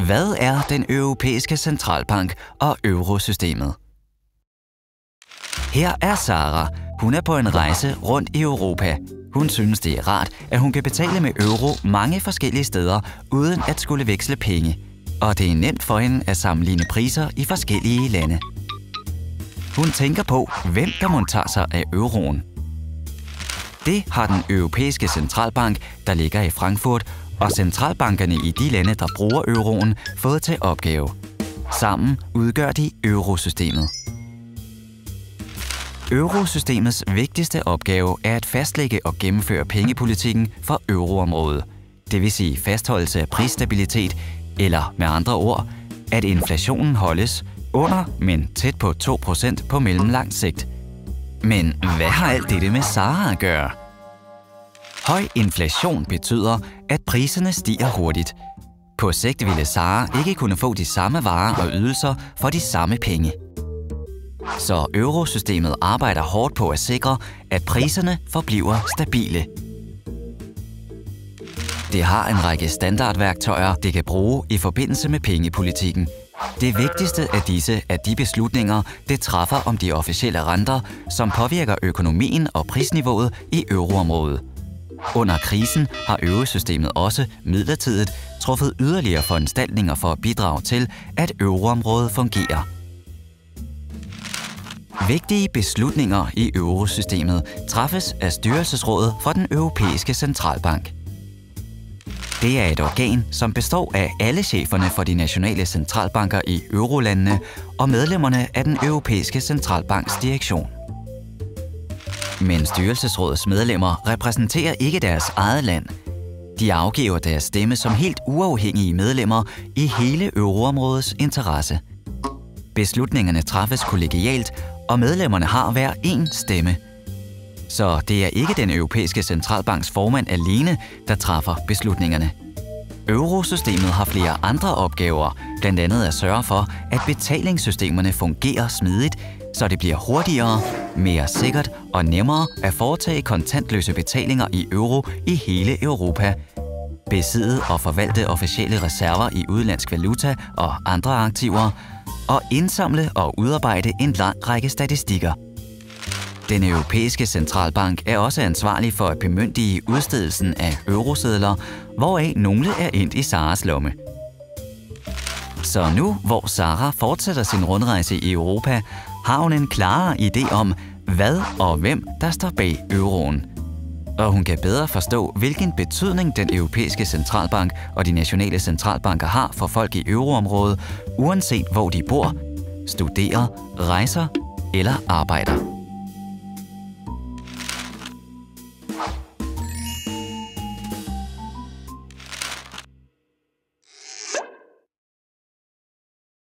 Hvad er den europæiske centralbank og eurosystemet? Her er Sara. Hun er på en rejse rundt i Europa. Hun synes, det er rart, at hun kan betale med euro mange forskellige steder, uden at skulle veksle penge. Og det er nemt for hende at sammenligne priser i forskellige lande. Hun tænker på, hvem der mon tager sig af euroen. Det har den europæiske centralbank, der ligger i Frankfurt, og centralbankerne i de lande, der bruger euroen, fået til opgave. Sammen udgør de eurosystemet. Eurosystemets vigtigste opgave er at fastlægge og gennemføre pengepolitikken for euroområdet. Det vil sige fastholdelse af prisstabilitet, eller med andre ord, at inflationen holdes under, men tæt på 2% på mellemlang sigt. Men hvad har alt dette med Sara at gøre? Høj inflation betyder, at priserne stiger hurtigt. På sigt ville Sara ikke kunne få de samme varer og ydelser for de samme penge. Så eurosystemet arbejder hårdt på at sikre, at priserne forbliver stabile. Det har en række standardværktøjer, det kan bruge i forbindelse med pengepolitikken. Det vigtigste af disse er de beslutninger, det træffer om de officielle renter, som påvirker økonomien og prisniveauet i euroområdet. Under krisen har eurosystemet også midlertidigt truffet yderligere foranstaltninger for at bidrage til, at euroområdet fungerer. Vigtige beslutninger i eurosystemet træffes af Styrelsesrådet for den Europæiske Centralbank. Det er et organ, som består af alle cheferne for de nationale centralbanker i eurolandene og medlemmerne af den Europæiske Centralbanks direktion. Men Styrelsesrådets medlemmer repræsenterer ikke deres eget land. De afgiver deres stemme som helt uafhængige medlemmer i hele euroområdets interesse. Beslutningerne træffes kollegialt, og medlemmerne har hver én stemme. Så det er ikke den europæiske centralbanks formand alene, der træffer beslutningerne. Eurosystemet har flere andre opgaver, blandt andet at sørge for, at betalingssystemerne fungerer smidigt, så det bliver hurtigere, mere sikkert og nemmere at foretage kontantløse betalinger i euro i hele Europa, besidde og forvalte officielle reserver i udenlandsk valuta og andre aktiver, og indsamle og udarbejde en lang række statistikker. Den europæiske centralbank er også ansvarlig for at bemyndige udstedelsen af eurosedler, hvoraf nogle er endt i Saras lomme. Så nu, hvor Sara fortsætter sin rundrejse i Europa, har hun en klarere idé om, hvad og hvem der står bag euroen. Og hun kan bedre forstå, hvilken betydning den europæiske centralbank og de nationale centralbanker har for folk i euroområdet, uanset hvor de bor, studerer, rejser eller arbejder.